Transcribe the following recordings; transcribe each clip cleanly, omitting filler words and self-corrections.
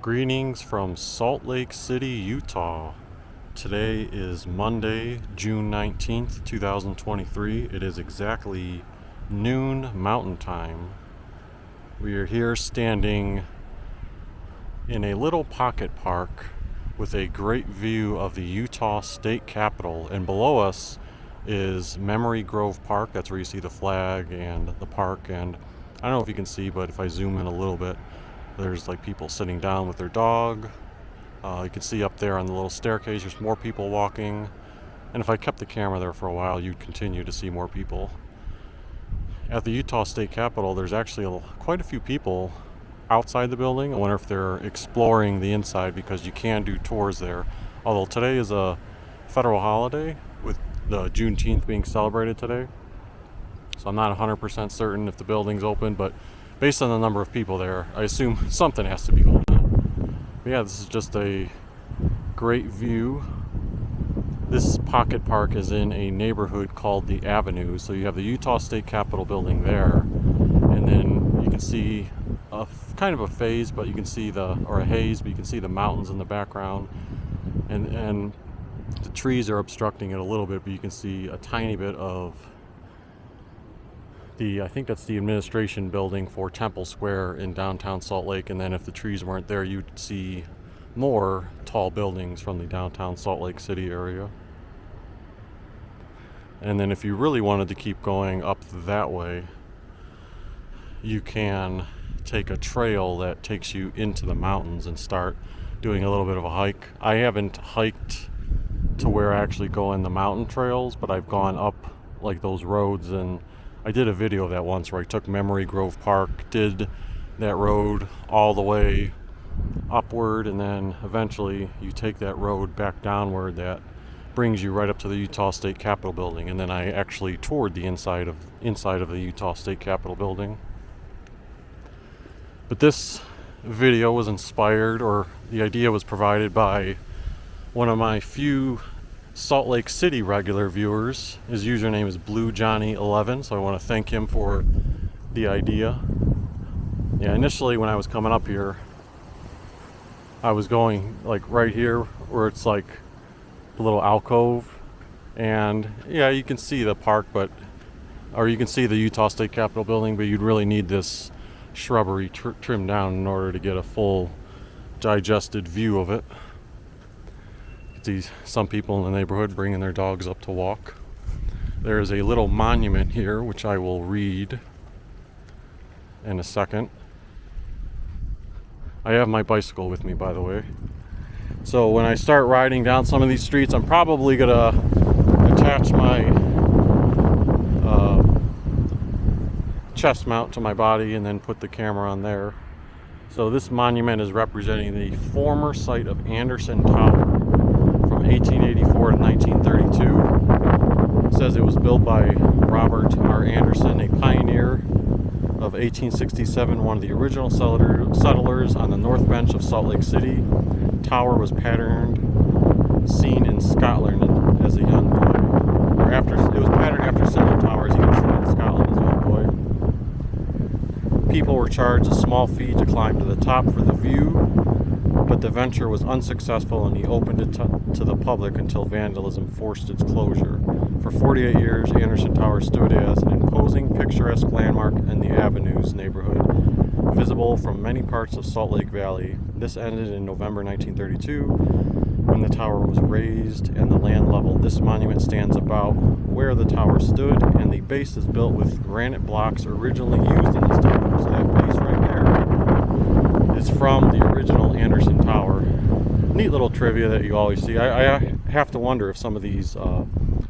Greetings from Salt Lake City, Utah. Today is Monday, June 19th, 2023. It is exactly noon Mountain Time. We are here standing in a little pocket park with a great view of the Utah State Capitol, and below us is Memory Grove Park. That's where you see the flag and the park, and I don't know if you can see, but if I zoom in a little bit, there's like people sitting down with their dog. You can see up there on the little staircase there's more people walking, and if I kept the camera there for a while you'd continue to see more people. At the Utah State Capitol there's actually quite a few people outside the building. I wonder if they're exploring the inside because you can do tours there, although today is a federal holiday with the Juneteenth being celebrated today, so I'm not 100% certain if the building's open, but based on the number of people there, I assume something has to be going on. But yeah, this is just a great view. This pocket park is in a neighborhood called the Avenue. So you have the Utah State Capitol building there, and then you can see kind of a haze, but you can see the mountains in the background, and the trees are obstructing it a little bit, but you can see a tiny bit of I think that's the administration building for Temple Square in downtown Salt Lake, and then if the trees weren't there, you'd see more tall buildings from the downtown Salt Lake City area. And then if you really wanted to keep going up that way, you can take a trail that takes you into the mountains and start doing a little bit of a hike. I haven't hiked to where I actually go in the mountain trails, but I've gone up like those roads, and I did a video of that once where I took Memory Grove Park, did that road all the way upward, and then eventually you take that road back downward that brings you right up to the Utah State Capitol building, and then I actually toured the inside of the Utah State Capitol building. But this video was inspired, or the idea was provided by one of my few Salt Lake City regular viewers. His username is BlueJohnny11, so I want to thank him for the idea. Yeah, initially when I was coming up here, I was going like right here where it's like a little alcove, and yeah, you can see the park, or you can see the Utah State Capitol building, but you'd really need this shrubbery trimmed down in order to get a full digested view of it. See some people in the neighborhood bringing their dogs up to walk. There is a little monument here which I will read in a second. I have my bicycle with me, by the way, so when I start riding down some of these streets, I'm probably gonna attach my chest mount to my body and then put the camera on there. So this monument is representing the former site of Anderson Tower from 1884 to 1932. It says it was built by Robert R. Anderson, a pioneer of 1867, one of the original settlers on the north bench of Salt Lake City. Tower was seen in Scotland as a young boy. It was patterned after similar towers he had seen in Scotland as a young boy. People were charged a small fee to climb to the top for the view, but the venture was unsuccessful and he opened it to the public until vandalism forced its closure. For 48 years, Anderson Tower stood as an imposing, picturesque landmark in the Avenues neighborhood, visible from many parts of Salt Lake Valley. This ended in November 1932 when the tower was raised and the land leveled. This monument stands about where the tower stood, and the base is built with granite blocks originally used in this tower. So that base right there is from the original Anderson Tower. Neat little trivia that you always see. I have to wonder if some of these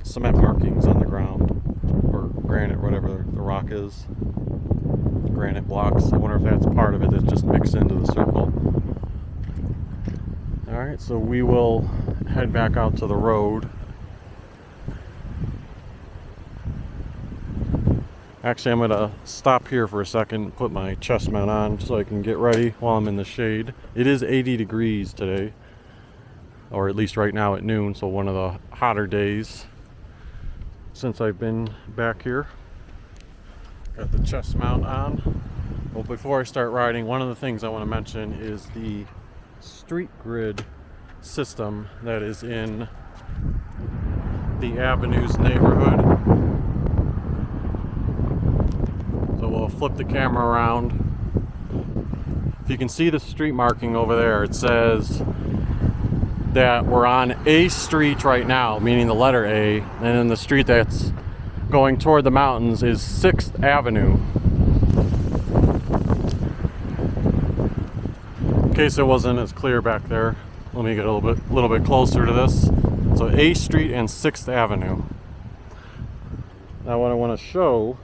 cement markings on the ground, or granite, whatever the rock is, granite blocks, I wonder if that's part of it that's just mixed into the circle. Alright, so we will head back out to the road. Actually, I'm going to stop here for a second, put my chest mount on so I can get ready while I'm in the shade. It is 80 degrees today, or at least right now at noon, so one of the hotter days since I've been back here. Got the chest mount on. Well, before I start riding, one of the things I want to mention is the street grid system that is in the Avenues neighborhood. So we'll flip the camera around. If you can see the street marking over there, it says that we're on A Street right now, meaning the letter A, and then the street that's going toward the mountains is 6th Avenue. In case it wasn't as clear back there, let me get a little bit closer to this. So A Street and 6th Avenue. Now what I want to show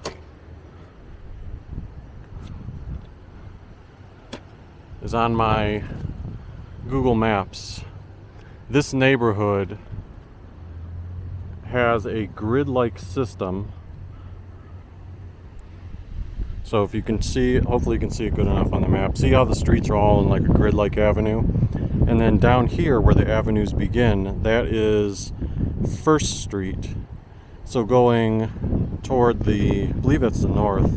is on my Google Maps. This neighborhood has a grid-like system. So if you can see, hopefully you can see it good enough on the map. See how the streets are all in like a grid-like avenue? And then down here where the avenues begin, that is 1st Street. So going toward the, I believe that's the north,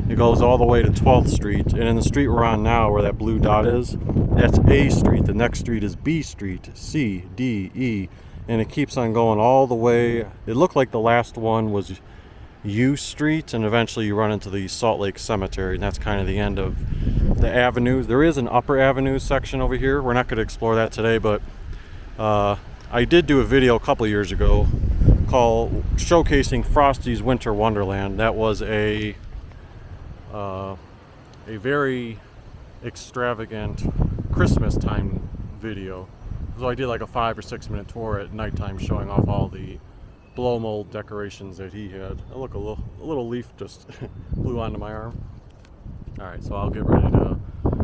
it goes all the way to 12th Street. And in the street we're on now, where that blue dot is, that's A Street. The next street is B Street, C, D, E. And it keeps on going all the way. It looked like the last one was U Street, and eventually you run into the Salt Lake Cemetery, and that's kind of the end of the avenues. There is an Upper Avenue section over here. We're not going to explore that today, but I did do a video a couple years ago called showcasing Frosty's Winter Wonderland. That was a very extravagant Christmas time video. So I did like a 5 or 6 minute tour at nighttime showing off all the blow mold decorations that he had. Oh, look, a little leaf just blew onto my arm. Alright, so I'll get ready to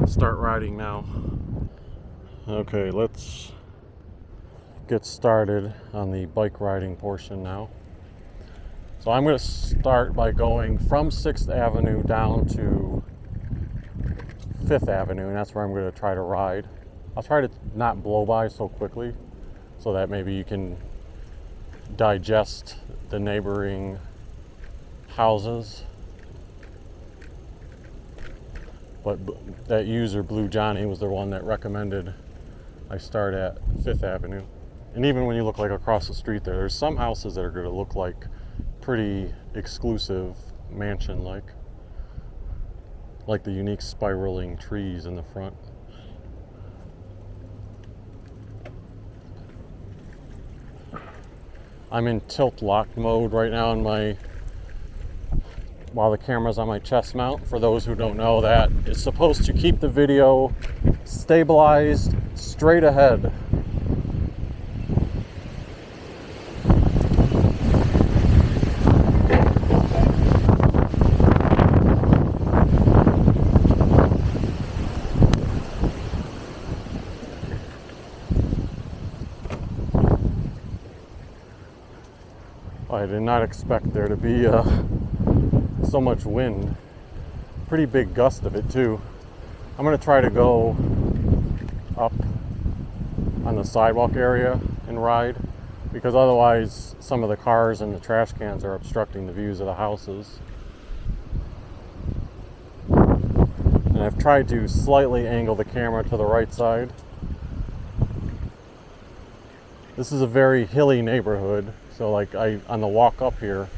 start riding now. Okay, let's get started on the bike riding portion now. So I'm going to start by going from 6th Avenue down to 5th Avenue, and that's where I'm going to try to ride. I'll try to not blow by so quickly so that maybe you can digest the neighboring houses. But that user, Blue Johnny, was the one that recommended I start at 5th Avenue. And even when you look like across the street there's some houses that are going to look like pretty exclusive mansion-like the unique spiraling trees in the front. I'm in tilt lock mode right now while the camera's on my chest mount. For those who don't know, that it's supposed to keep the video stabilized straight ahead. I did not expect there to be so much wind. Pretty big gust of it too. I'm going to try to go up on the sidewalk area and ride, because otherwise some of the cars and the trash cans are obstructing the views of the houses. And I've tried to slightly angle the camera to the right side. This is a very hilly neighborhood. So like on the walk up here,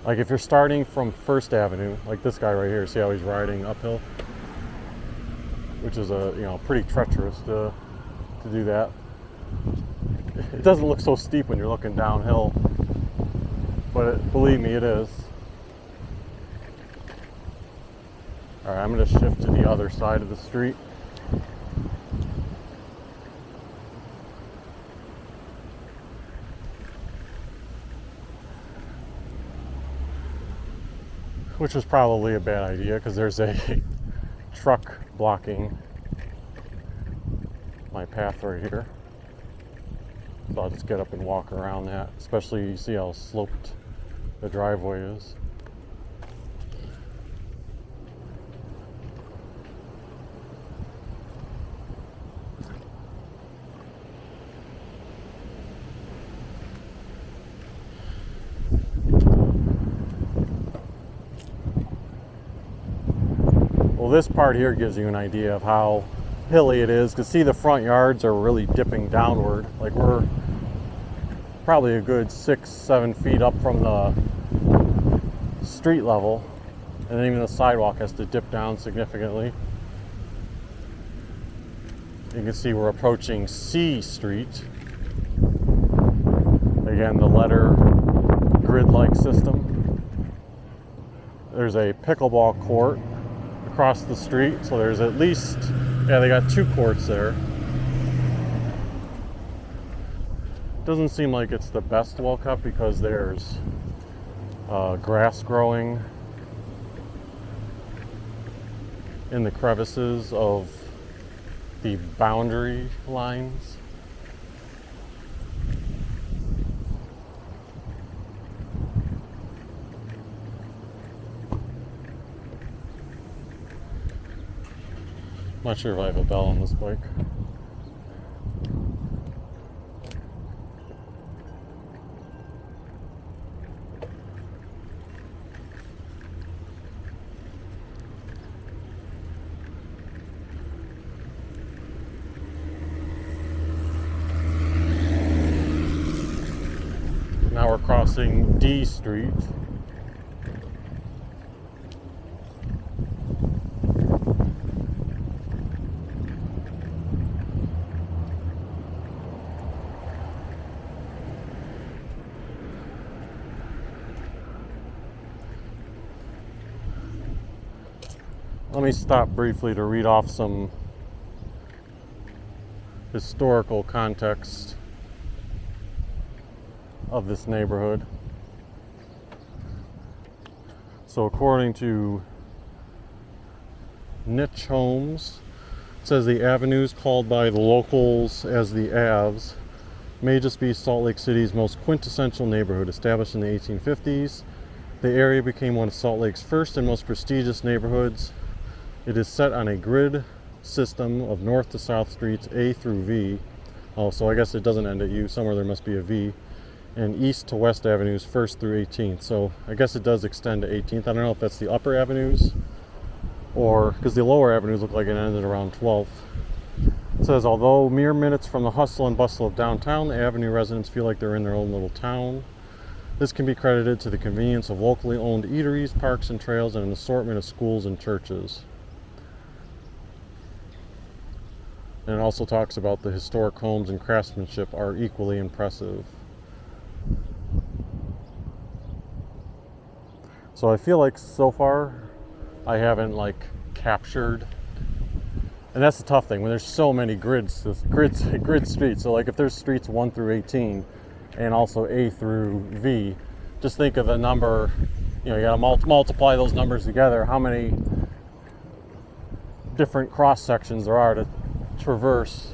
like if you're starting from 1st Avenue, like this guy right here, see how he's riding uphill? Which is pretty treacherous to do that. It doesn't look so steep when you're looking downhill, but believe me, it is. All right, I'm gonna shift to the other side of the street. Which was probably a bad idea because there's a truck blocking my path right here. So I'll just get up and walk around that, especially you see how sloped the driveway is. Well, this part here gives you an idea of how hilly it is. Because see, the front yards are really dipping downward. Like we're probably a good 6-7 feet up from the street level, and then even the sidewalk has to dip down significantly. You can see we're approaching C Street. Again, the letter grid-like system. There's a pickleball court across the street, so there's at least, yeah, they got 2 courts there. Doesn't seem like it's the best well kept because there's grass growing in the crevices of the boundary lines. Not sure if I have a bell on this bike. Now we're crossing D Street. Let me stop briefly to read off some historical context of this neighborhood. So according to Niche Homes, it says the avenues called by the locals as the Aves may just be Salt Lake City's most quintessential neighborhood. Established in the 1850s, the area became one of Salt Lake's first and most prestigious neighborhoods. It is set on a grid system of north to south streets A through V. Oh, so I guess it doesn't end at U. Somewhere there must be a V. And east to west avenues 1st through 18th. So I guess it does extend to 18th. I don't know if that's the upper avenues or because the lower avenues look like it ended around 12th. It says, although mere minutes from the hustle and bustle of downtown, the avenue residents feel like they're in their own little town. This can be credited to the convenience of locally owned eateries, parks and trails, and an assortment of schools and churches. And it also talks about the historic homes and craftsmanship are equally impressive. So I feel like so far I haven't like captured, and that's the tough thing when there's so many grid streets. So like if there's streets 1 through 18 and also A through V, just think of the number, you gotta multiply those numbers together, how many different cross sections there are to traverse.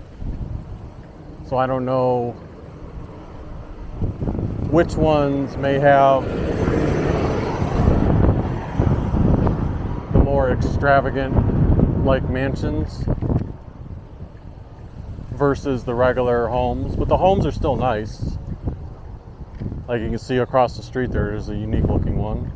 So I don't know which ones may have the more extravagant like mansions versus the regular homes, but the homes are still nice. Like you can see across the street there's a unique looking one.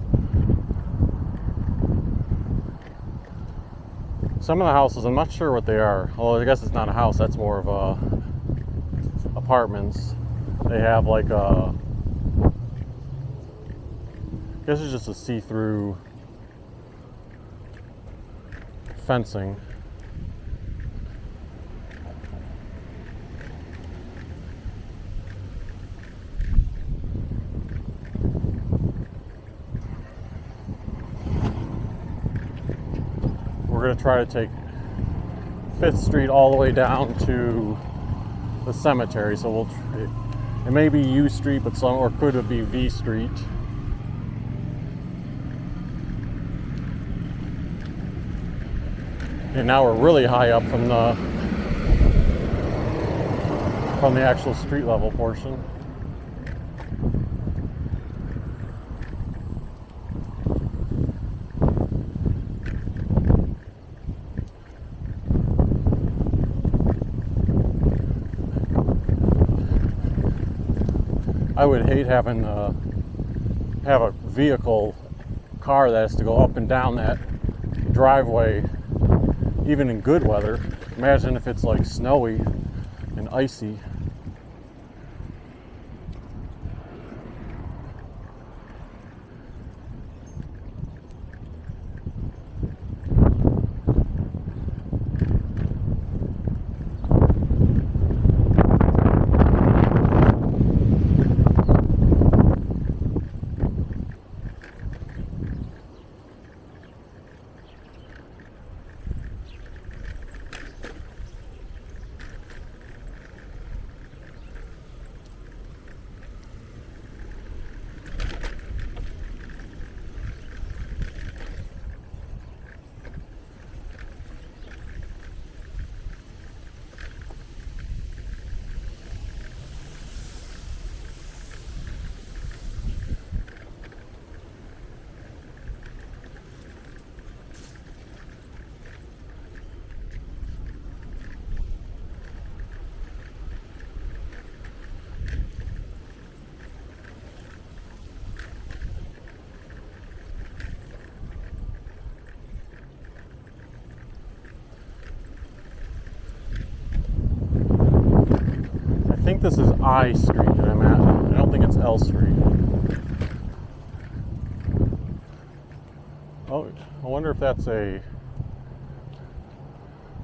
Some of the houses, I'm not sure what they are. Well, I guess it's not a house, that's more of apartments. They have like I guess it's just a see-through fencing. We're going to try to take 5th Street all the way down to the cemetery. So it may be U Street, but or could it be V Street? And now we're really high up from the actual street level portion. I would hate having have a car that has to go up and down that driveway even in good weather. Imagine if it's like snowy and icy. I think this is I Street that I'm at. I don't think it's L Street. Oh, I wonder if that's a...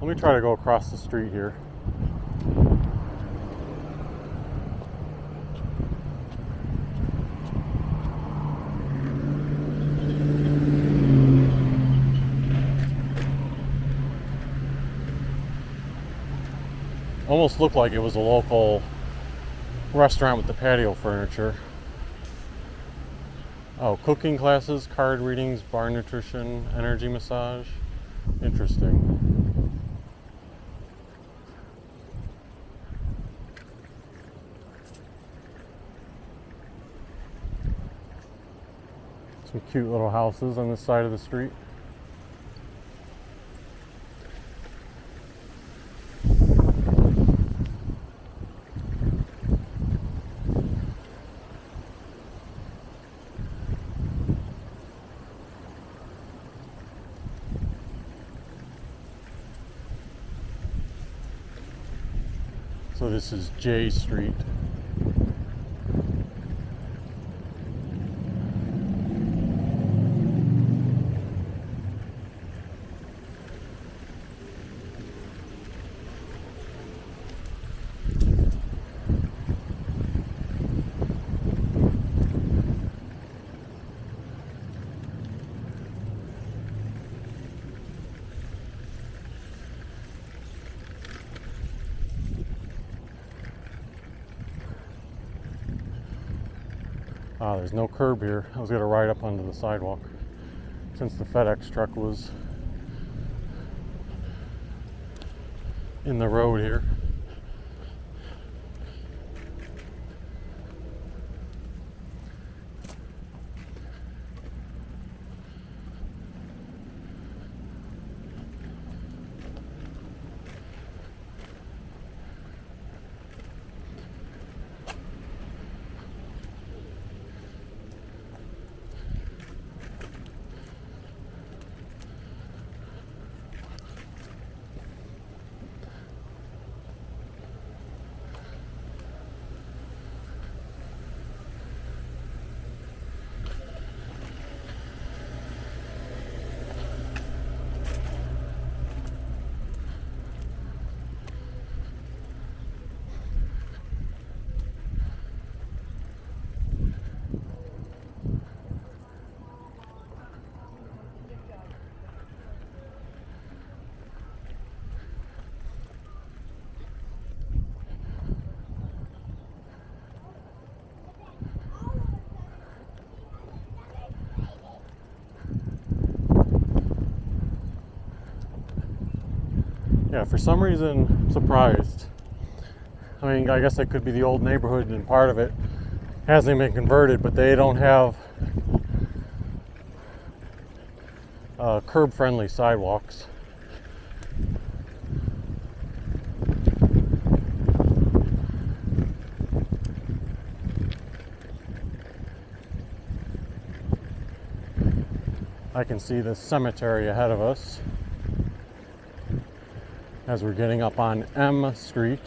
Let me try to go across the street here. Almost looked like it was a local restaurant with the patio furniture. Oh, cooking classes, card readings, bar nutrition, energy massage. Interesting. Some cute little houses on this side of the street. So this is J Street. There's no curb here. I was going to ride up onto the sidewalk since the FedEx truck was in the road here. Yeah, for some reason, I'm surprised. I mean, I guess it could be the old neighborhood and part of it hasn't been converted, but they don't have curb-friendly sidewalks. I can see the cemetery ahead of us. as we're getting up on M Street.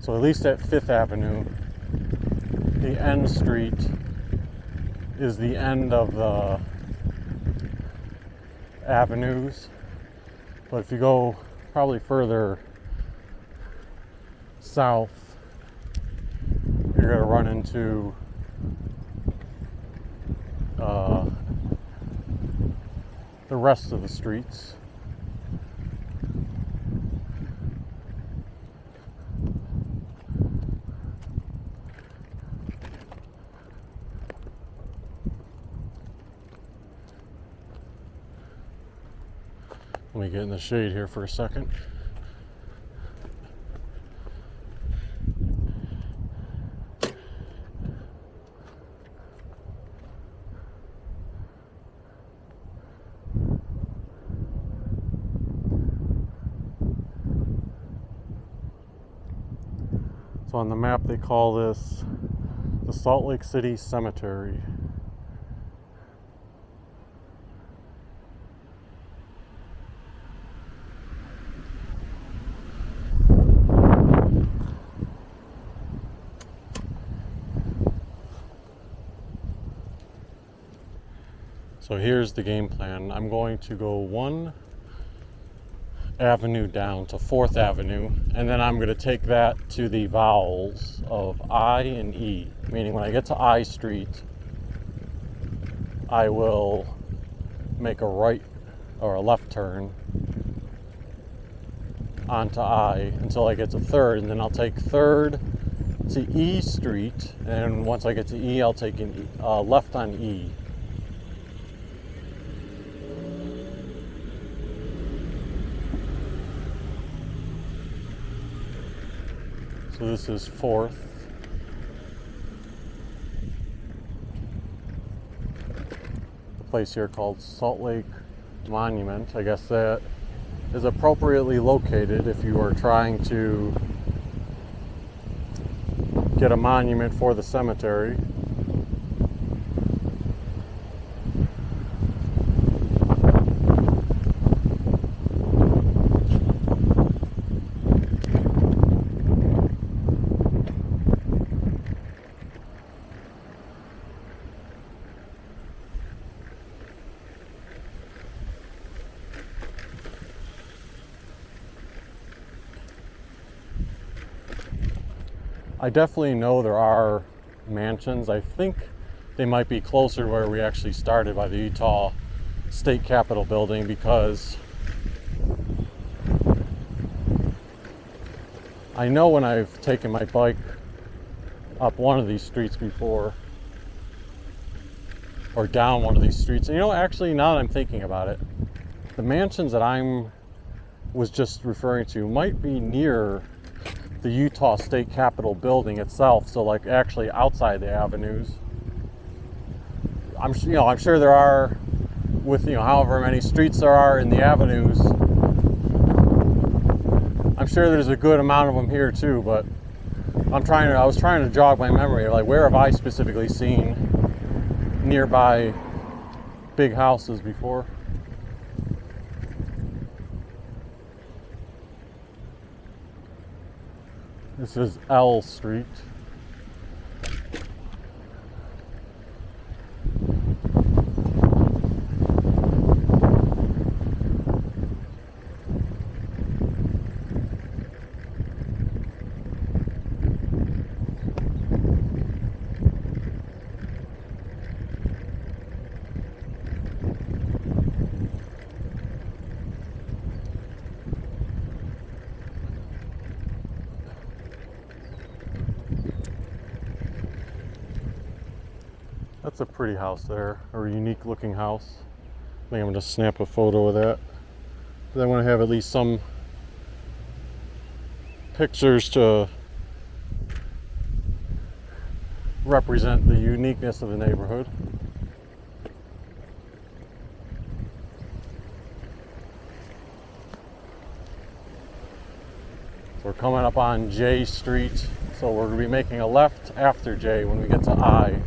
So at least at 5th Avenue, the N Street is the end of the avenues. But if you go probably further south, you're going to run into the rest of the streets. Let me get in the shade here for a second. So on the map they call this the Salt Lake City Cemetery. So here's the game plan. I'm going to go one avenue down to 4th Avenue, and then I'm going to take that to the vowels of I and E, meaning when I get to I Street, I will make a right or a left turn onto I until I get to 3rd, and then I'll take 3rd to E Street, and once I get to E, I'll take a left on E. So this is 4th. A place here called Salt Lake Monument. I guess that is appropriately located if you are trying to get a monument for the cemetery. I definitely know there are mansions. I think they might be closer to where we actually started, by the Utah State Capitol building, because I know when I've taken my bike up one of these streets before, or down one of these streets, and actually now that I'm thinking about it, the mansions that was just referring to might be near the Utah State Capitol building itself, so like actually outside the avenues. I'm sure there are, with however many streets there are in the avenues, I'm sure there's a good amount of them here too, but I was trying to jog my memory, like where have I specifically seen nearby big houses before? This is L Street. That's a pretty house there, or a unique looking house. I think I'm gonna snap a photo of that. But I want to have at least some pictures to represent the uniqueness of the neighborhood. So we're coming up on J Street, so we're going to be making a left after J when we get to I.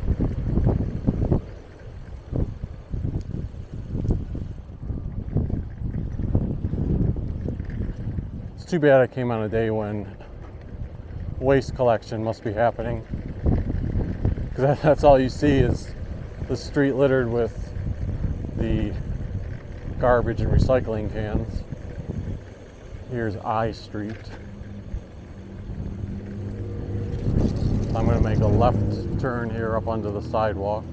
It's too bad I came on a day when waste collection must be happening, because that's all you see is the street littered with the garbage and recycling cans. Here's I Street. I'm going to make a left turn here up onto the sidewalk.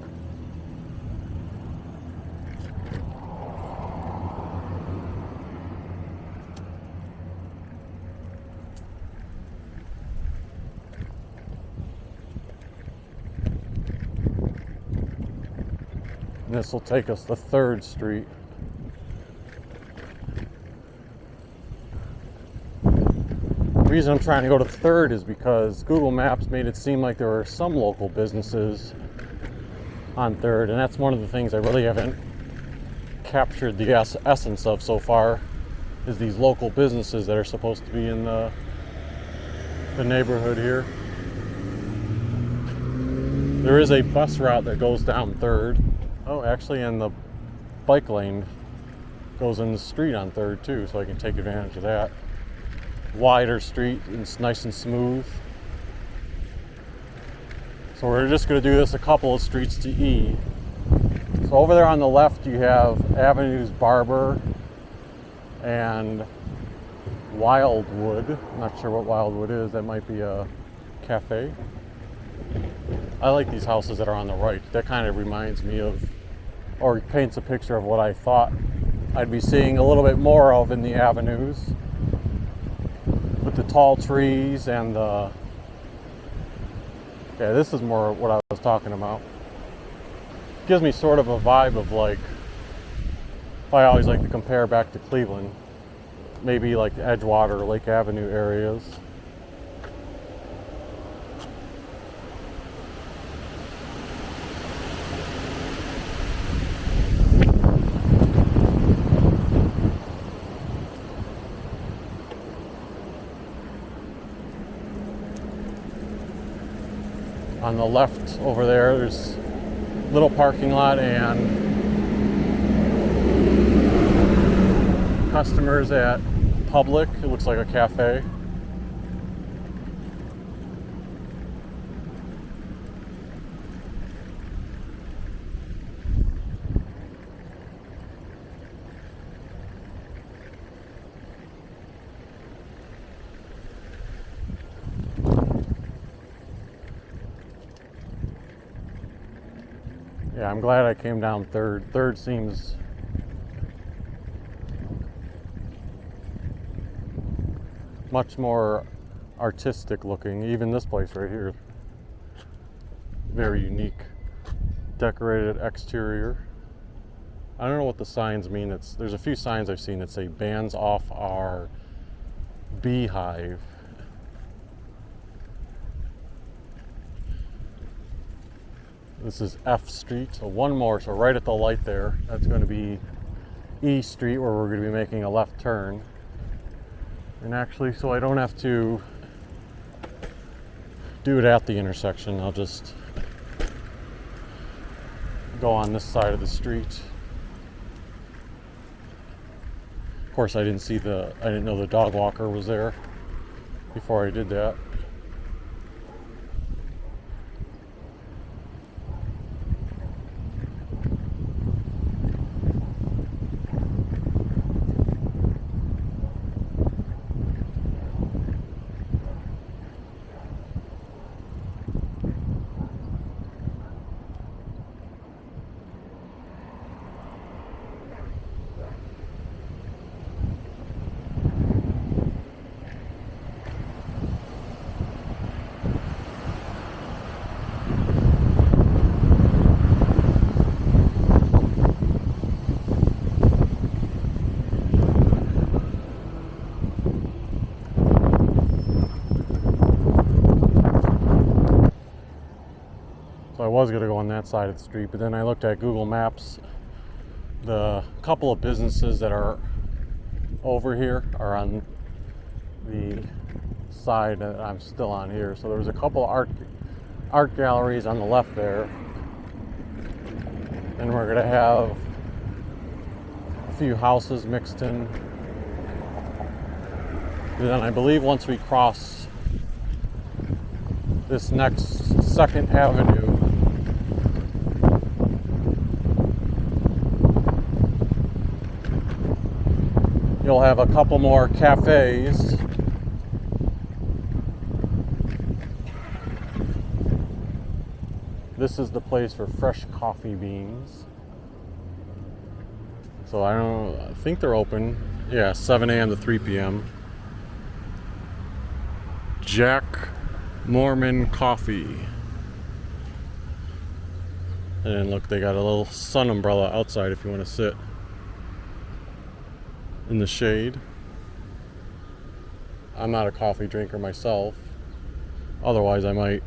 And this will take us to 3rd Street. The reason I'm trying to go to 3rd is because Google Maps made it seem like there were some local businesses on 3rd, and that's one of the things I really haven't captured the essence of so far, is these local businesses that are supposed to be in the neighborhood here. There is a bus route that goes down 3rd. Oh, actually, and the bike lane goes in the street on 3rd too, so I can take advantage of that. Wider street, it's nice and smooth. So we're just going to do this a couple of streets to E. So over there on the left you have Avenues Barber and Wildwood. I'm not sure what Wildwood is. That might be a cafe. I like these houses that are on the right. That kind of reminds me of, or paints a picture of what I thought I'd be seeing a little bit more of in the avenues, with the tall trees and the, yeah, this is more what I was talking about. Gives me sort of a vibe of, like, I always like to compare back to Cleveland, maybe like the Edgewater, Lake Avenue areas. On the left over there, there's a little parking lot and customers at Public. It looks like a cafe. Yeah, I'm glad I came down 3rd. 3rd seems much more artistic looking. Even this place right here, very unique. Decorated exterior. I don't know what the signs mean. There's a few signs I've seen that say "Bands off our beehive." This is F Street, so one more, so right at the light there, that's going to be E Street, where we're going to be making a left turn. And actually, so I don't have to do it at the intersection, I'll just go on this side of the street. Of course, I didn't know the dog walker was there before I did that. was going to go on that side of the street, but then I looked at Google Maps. The couple of businesses that are over here are on the side that I'm still on here. So there was a couple art galleries on the left there, and we're going to have a few houses mixed in. And then I believe once we cross this next 2nd Avenue, you'll have a couple more cafes. This is the place for fresh coffee beans. So I think they're open. Yeah, 7 a.m. to 3 p.m. Jack Mormon Coffee. And look, they got a little sun umbrella outside if you want to sit in the shade. I'm not a coffee drinker myself. Otherwise, I might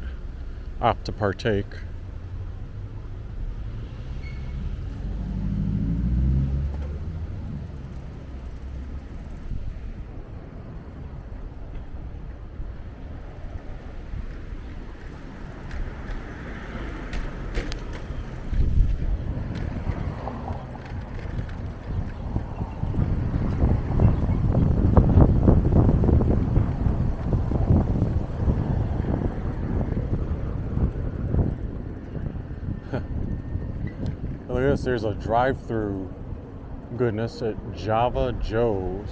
opt to partake. Look at this, there's a drive-through goodness at Java Joe's.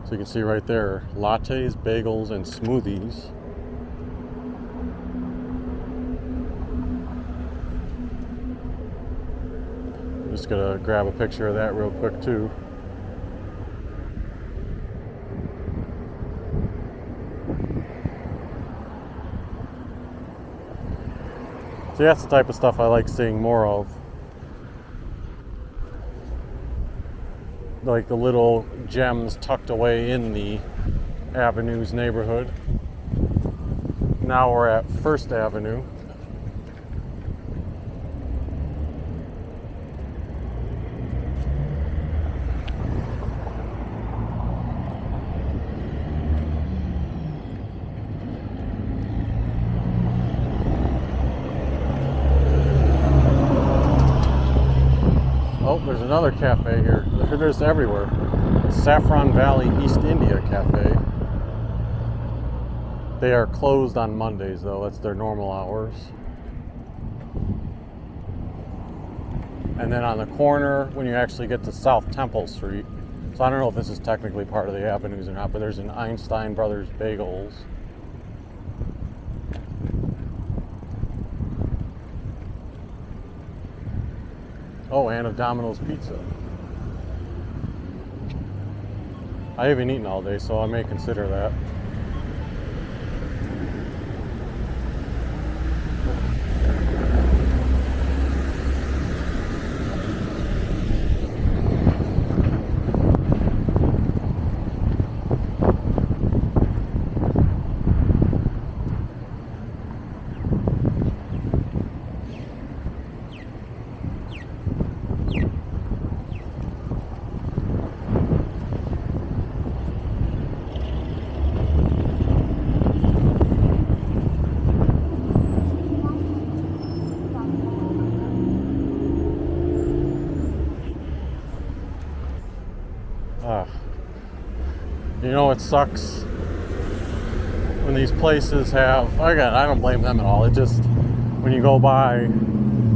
So you can see right there, lattes, bagels, and smoothies. Just gonna grab a picture of that real quick too. So that's the type of stuff I like seeing more of. Like the little gems tucked away in the Avenues neighborhood. Now we're at 1st Avenue. Oh, there's another cafe here. They're just everywhere. Saffron Valley East India Cafe. They are closed on Mondays, though. That's their normal hours. And then on the corner, when you actually get to South Temple Street, so I don't know if this is technically part of the Avenues or not, but there's an Einstein Brothers Bagels. Oh, and a Domino's Pizza. I haven't eaten all day, so I may consider that. You know, it sucks when these places have, again, I don't blame them at all. It just, when you go by,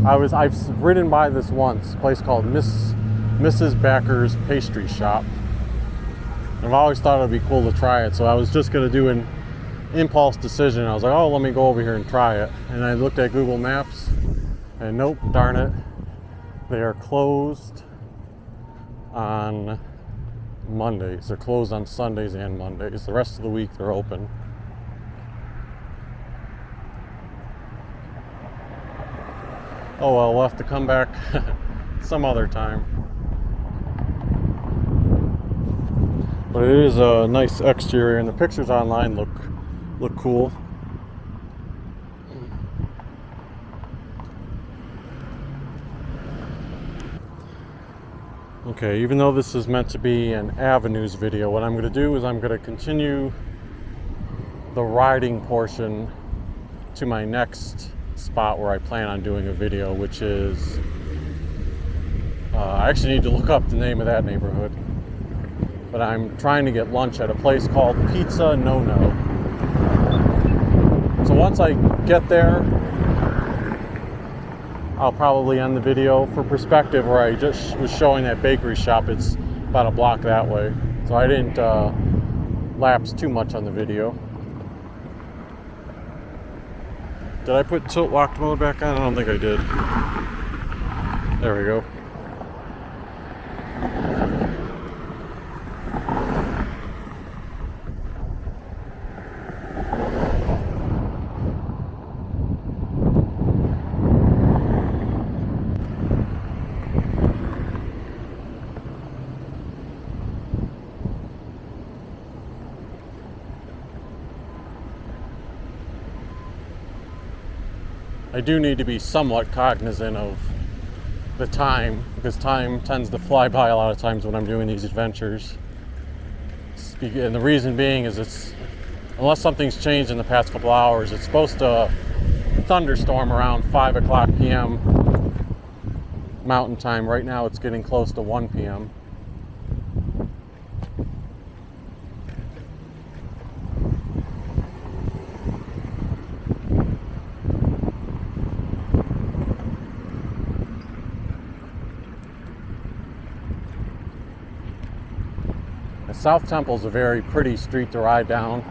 I've ridden by this once, a place called Mrs. Backer's Pastry Shop. I've always thought it would be cool to try it, so I was just going to do an impulse decision. I was like, oh, let me go over here and try it. And I looked at Google Maps, and nope, darn it, they are closed on Mondays. They're closed on Sundays and Mondays. The rest of the week they're open. Oh well, we'll have to come back some other time. But it is a nice exterior, and the pictures online look cool. Okay, even though this is meant to be an avenues video, what I'm going to do is I'm going to continue the riding portion to my next spot where I plan on doing a video, which is I actually need to look up the name of that neighborhood, but I'm trying to get lunch at a place called Pizza No No. So once I get there, I'll probably end the video. For perspective, where I just was showing that bakery shop, it's about a block that way, so I didn't lapse too much on the video. Did I put tilt locked mode back on? I don't think I did. There we go. I do need to be somewhat cognizant of the time, because time tends to fly by a lot of times when I'm doing these adventures. And the reason being is unless something's changed in the past couple hours, it's supposed to thunderstorm around 5 o'clock p.m. Mountain Time. Right now it's getting close to 1 p.m. South Temple is a very pretty street to ride down,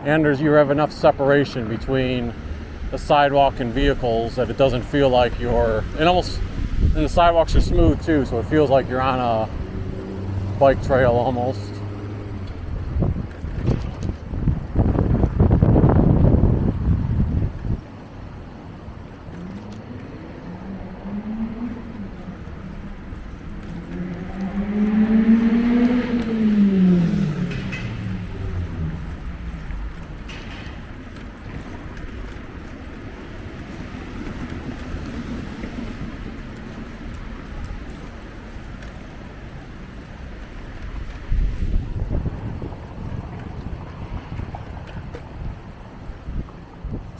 and you have enough separation between the sidewalk and vehicles that it doesn't feel like and the sidewalks are smooth too, so it feels like you're on a bike trail almost.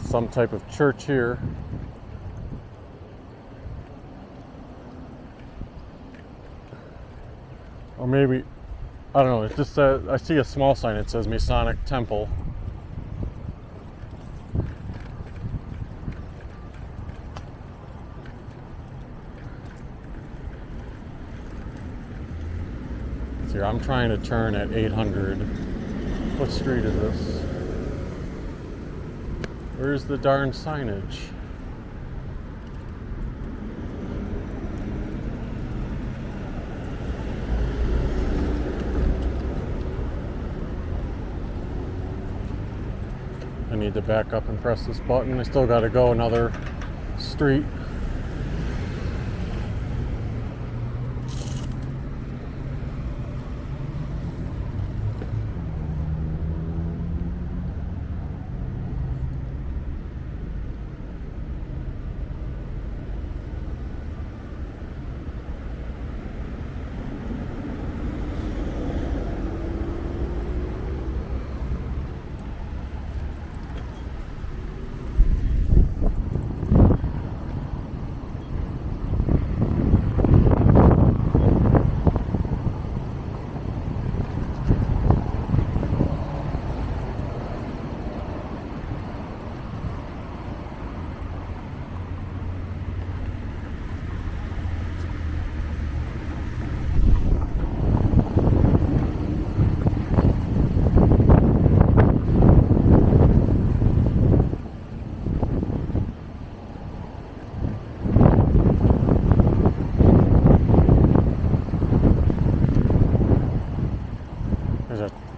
Some type of church here. Or maybe, I don't know, it just says, I see a small sign that says Masonic Temple. Here, I'm trying to turn at 800. What street is this? Where's the darn signage? I need to back up and press this button. I still got to go another street.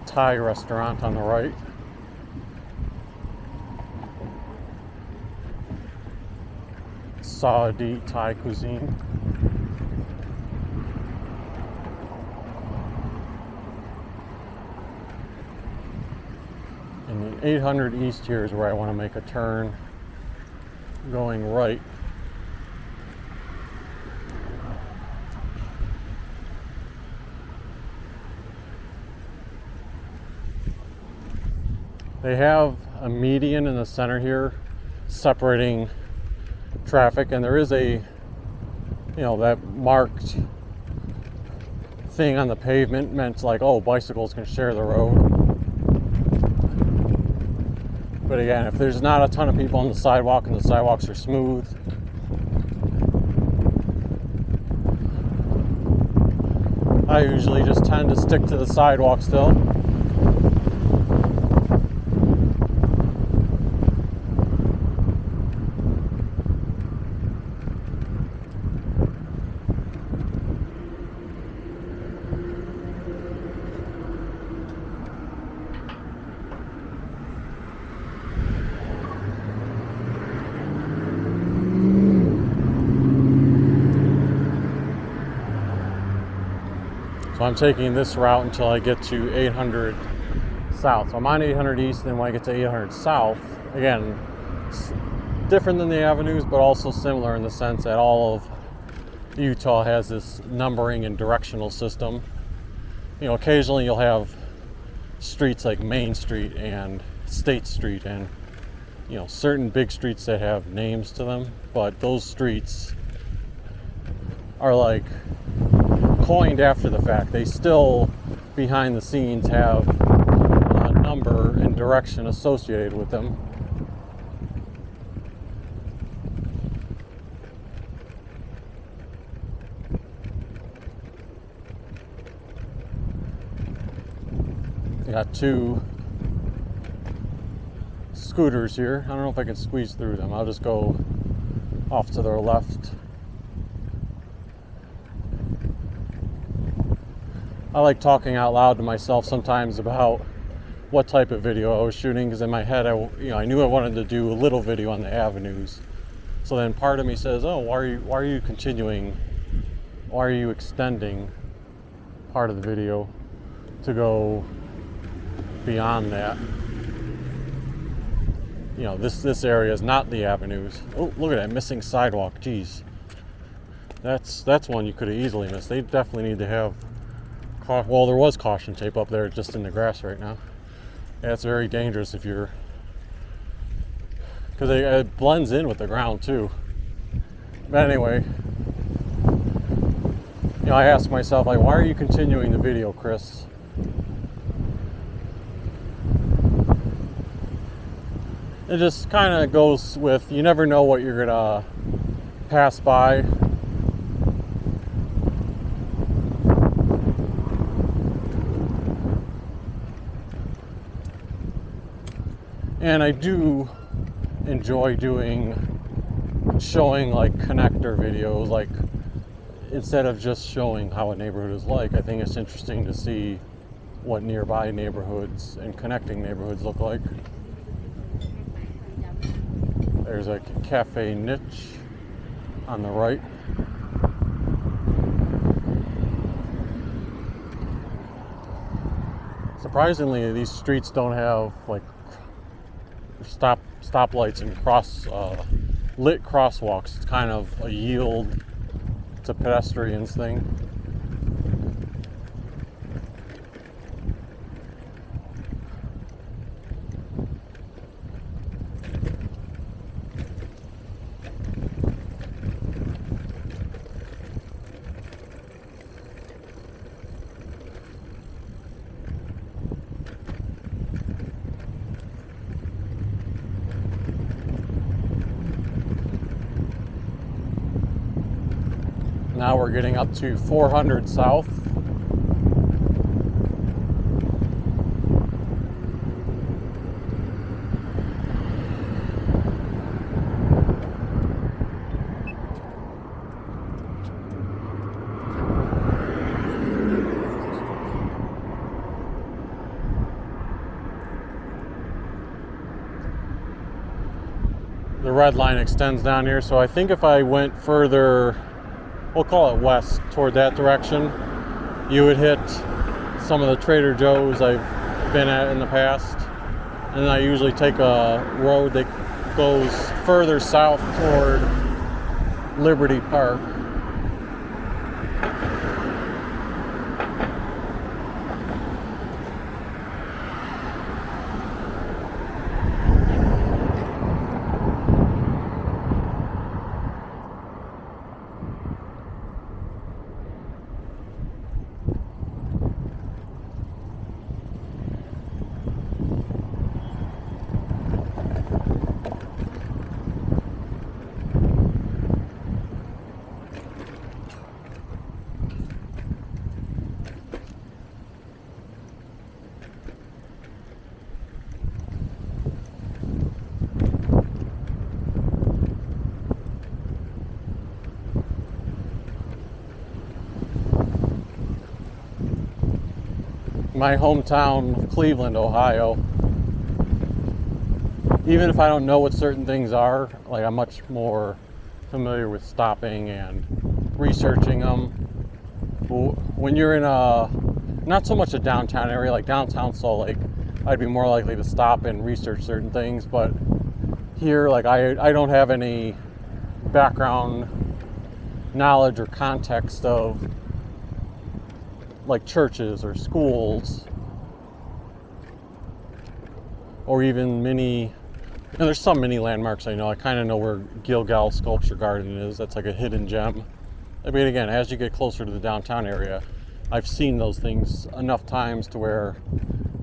Thai restaurant on the right. Saudi Thai cuisine. And the 800 East here is where I want to make a turn going right. They have a median in the center here separating traffic, and there is a, that marked thing on the pavement meant like, oh, bicycles can share the road. But again, if there's not a ton of people on the sidewalk and the sidewalks are smooth, I usually just tend to stick to the sidewalk still. So I'm taking this route until I get to 800 South. So I'm on 800 East, and then when I get to 800 South, again, it's different than the avenues, but also similar in the sense that all of Utah has this numbering and directional system. Occasionally you'll have streets like Main Street and State Street and, certain big streets that have names to them, but those streets are like coined after the fact. They still, behind the scenes, have a number and direction associated with them. We got two scooters here. I don't know if I can squeeze through them. I'll just go off to their left. I like talking out loud to myself sometimes about what type of video I was shooting, because in my head, I knew I wanted to do a little video on the avenues. So then part of me says, "Oh, why are you continuing? Why are you extending part of the video to go beyond that?" This area is not the avenues. Oh, look at that missing sidewalk. Jeez, that's one you could have easily missed. They definitely need to have. Well, there was caution tape up there just in the grass right now. Yeah, it's very dangerous if you're, because it blends in with the ground too. But anyway, I asked myself, like, why are you continuing the video, Chris? It just kind of goes with, you never know what you're gonna pass by. And I do enjoy showing like connector videos, like instead of just showing how a neighborhood is like. I think it's interesting to see what nearby neighborhoods and connecting neighborhoods look like. There's a Cafe Niche on the right. Surprisingly, these streets don't have like stoplights and lit crosswalks. It's kind of a yield to pedestrians thing. Now we're getting up to 400 South. The red line extends down here, so I think if I went further, we'll call it west, toward that direction, you would hit some of the Trader Joe's I've been at in the past. And I usually take a road that goes further south toward Liberty Park. my hometown of Cleveland, Ohio, even if I don't know what certain things are, like I'm much more familiar with stopping and researching them. When you're in not so much a downtown area, like downtown Salt Lake, I'd be more likely to stop and research certain things, but here, like I don't have any background knowledge or context of like churches or schools or even mini, and there's some mini landmarks I know. I kind of know where Gilgal Sculpture Garden is. That's like a hidden gem. I mean, again, as you get closer to the downtown area, I've seen those things enough times to where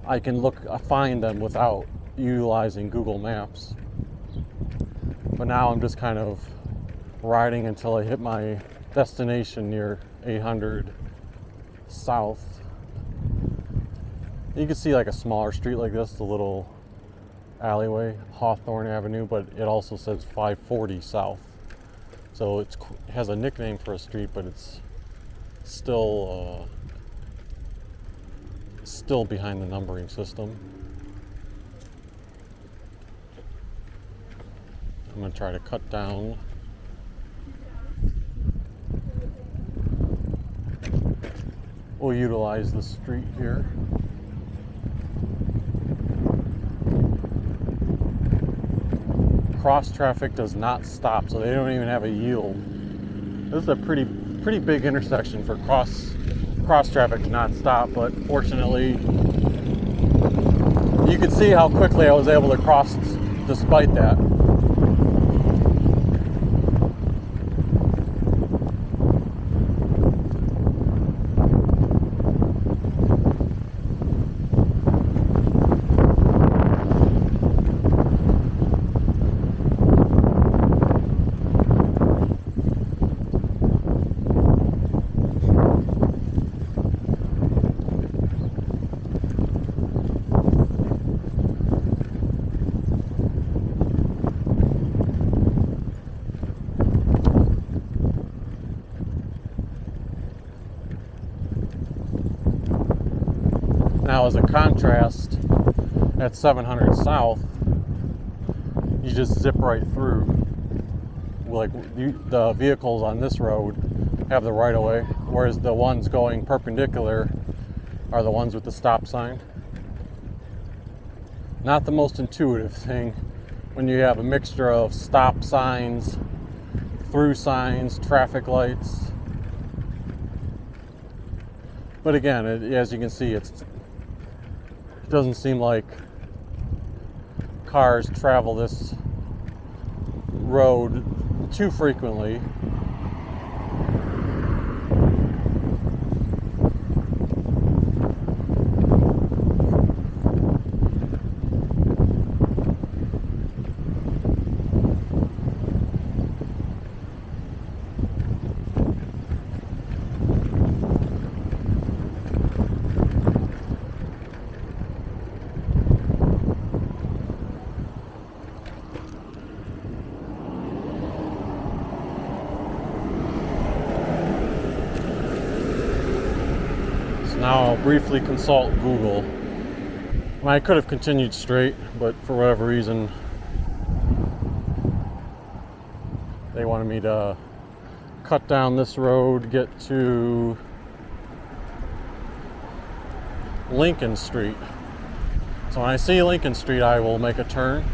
I can find them without utilizing Google Maps. But now I'm just kind of riding until I hit my destination near 800 South. You can see like a smaller street like this, the little alleyway, Hawthorne Avenue, but it also says 540 South. So it has a nickname for a street, but it's still behind the numbering system. I'm going to try to cut down. We'll utilize the street here. Cross traffic does not stop, so they don't even have a yield. This is a pretty big intersection for cross traffic to not stop, but fortunately you can see how quickly I was able to cross despite that. Now, as a contrast, at 700 South, you just zip right through. Like the vehicles on this road have the right of way, whereas the ones going perpendicular are the ones with the stop sign. Not the most intuitive thing when you have a mixture of stop signs, through signs, traffic lights. But again, as you can see, it doesn't seem like cars travel this road too frequently. Now I'll briefly consult Google. I could have continued straight, but for whatever reason, they wanted me to cut down this road, get to Lincoln Street. So when I see Lincoln Street, I will make a turn.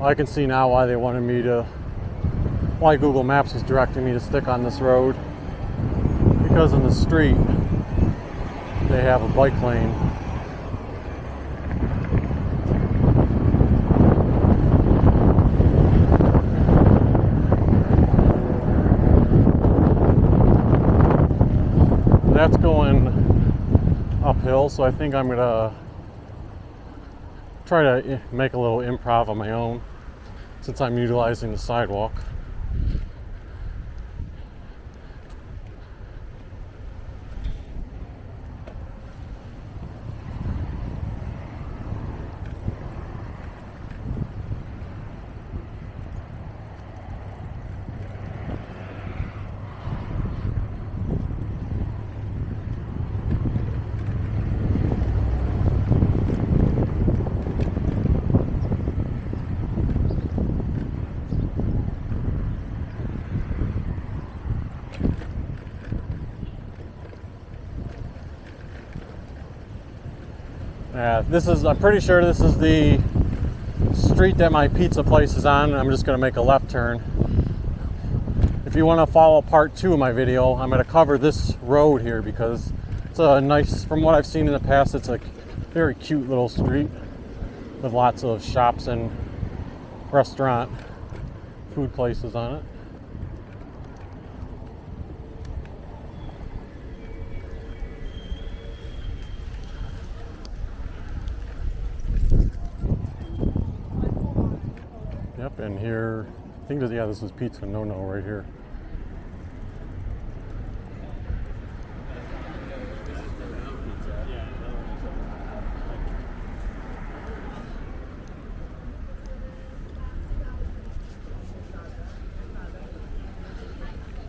I can see now why why Google Maps was directing me to stick on this road. because in the street they have a bike lane. That's going uphill, so I think I'm gonna try to make a little improv on my own since I'm utilizing the sidewalk. I'm pretty sure this is the street that my pizza place is on. I'm just going to make a left turn. If you want to follow part 2 of my video, I'm going to cover this road here because it's a nice, from what I've seen in the past, it's a very cute little street with lots of shops and restaurant food places on it. Yep, and here, I think that, yeah, this is Pizza No No right here.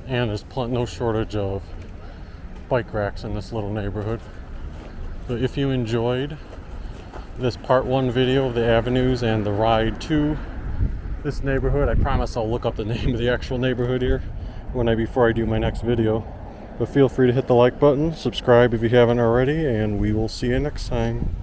And there's no shortage of bike racks in this little neighborhood. So if you enjoyed this part 1 video of the avenues and the ride to this neighborhood, I promise I'll look up the name of the actual neighborhood here before I do my next video. But feel free to hit the like button, subscribe if you haven't already, and we will see you next time.